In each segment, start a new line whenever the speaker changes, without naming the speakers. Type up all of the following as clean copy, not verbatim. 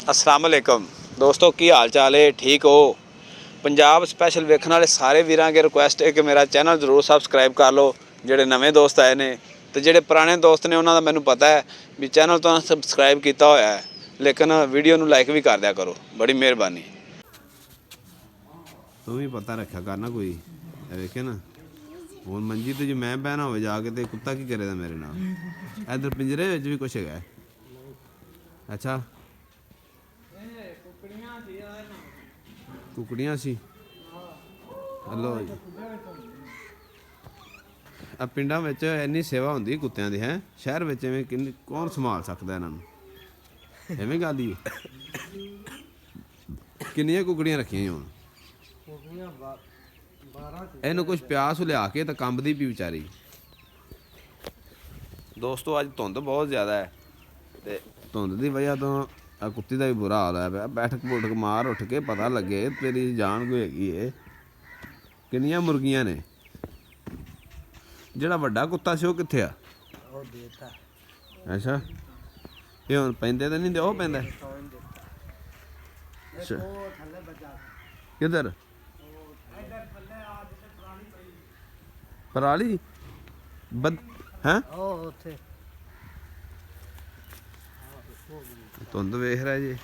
अस्सलाम वालेकुम दोस्तों, की हाल चाल है? ठीक हो? पंजाब स्पैशल वेखने वाले सारे वीर अगे रिक्वेस्ट है कि मेरा चैनल जरूर सबसक्राइब कर लो। जोड़े नवे दोस्त आए ने तो जोड़े पुराने दोस्त ने उन्होंने मैनू पता है भी चैनल तो सबसक्राइब किया होया है, लेकिन वीडियो नू लाइक भी कर दिया करो, बड़ी मेहरबानी।
तू भी पता रखा करना कोई वेखे ना। हूँ मंजी तो जो मैं बहना हो जाके तो कुत्ता की करेगा मेरे नाल। इधर पिंजरे भी कुछ है? अच्छा कुकड़ियाँ सी। हेलो जी, आ पिंडा में इन्नी सेवा होंगी कुत्तियां दी है, शहर में किन्नी कौन संभाल सकता इन्हों? एवें गल ही किन्नियां कुकड़ियां रखियां हूँ? इन्हू कुछ प्यास लिया के तो कंबदी पी बेचारी। दोस्तों अज धुंध बहुत ज़्यादा है तो धुंध की वजह तो कुत्ती का भी बुरा हाल है। बैठक बुठक मार उठ के पता लगे तेरी जान कोई हैगी है। किन्नियां मुर्गियां ने? जिहड़ा वड्डा कुत्ता सी ओह कित्थे आ? अच्छा ये हुण पैंदे तो नहीं? ओह पैंदा किधर? पराली बद हैं? धुंध वेख रहा जी,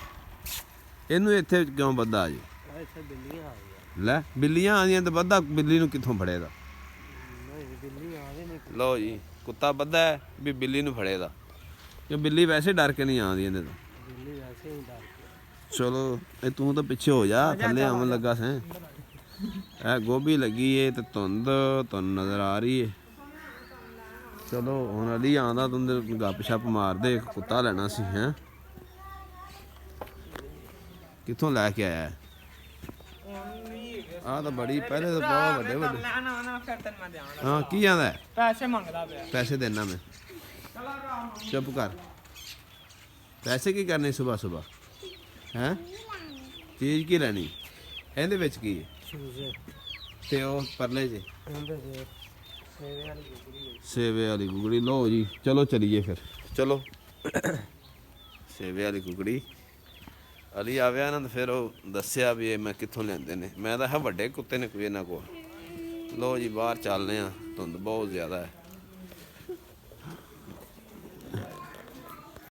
इनू इत्थे क्यों बद्धा जी? लै बिल्लियां आदियां तो बद्धा बिल्ली नू कित्थों फड़ेगा? लो जी कुत्ता बद्धा है भी बिल्ली नू फड़ेगा, क्यों बिल्ली वैसे डर के नहीं आती इन्हें तो। चलो ये तू तो पिछे हो जा, थल्ले आवन लगा सैं। ए गोभी लगी है तो धुंध तुहानू नज़र आ रही है। चलो हुण अली आंदा तुंदे गप शप मार दे, कुत्ता लेना सी हैं। कित्थों लैके आया है? आ तो बड़ी पहले तो बहुत बड़े बड़े। हाँ की आंदा है?
पैसे मंगदा पिया।
पैसे देना मैं, चुप कर। पैसे की करने सुबह सुबह हैं? चीज़ की लैनी? ਇਹਦੇ ਵਿੱਚ ਕੀ ਹੈ ਤੇ ਉਹ ਪਰਲੇ ਜੇ सेवे वाली कुकड़ी? लो जी चलो चलीए फिर। चलो सेवे वाली कुकड़ी अली आव्या ना तो फिर दसिया भी मैं कित्थों लियाते ने। मैं तो है वड्डे कुत्ते ने कोई इन्हां कोल। लो जी बाहर चलने, धुंध बहुत ज़्यादा है।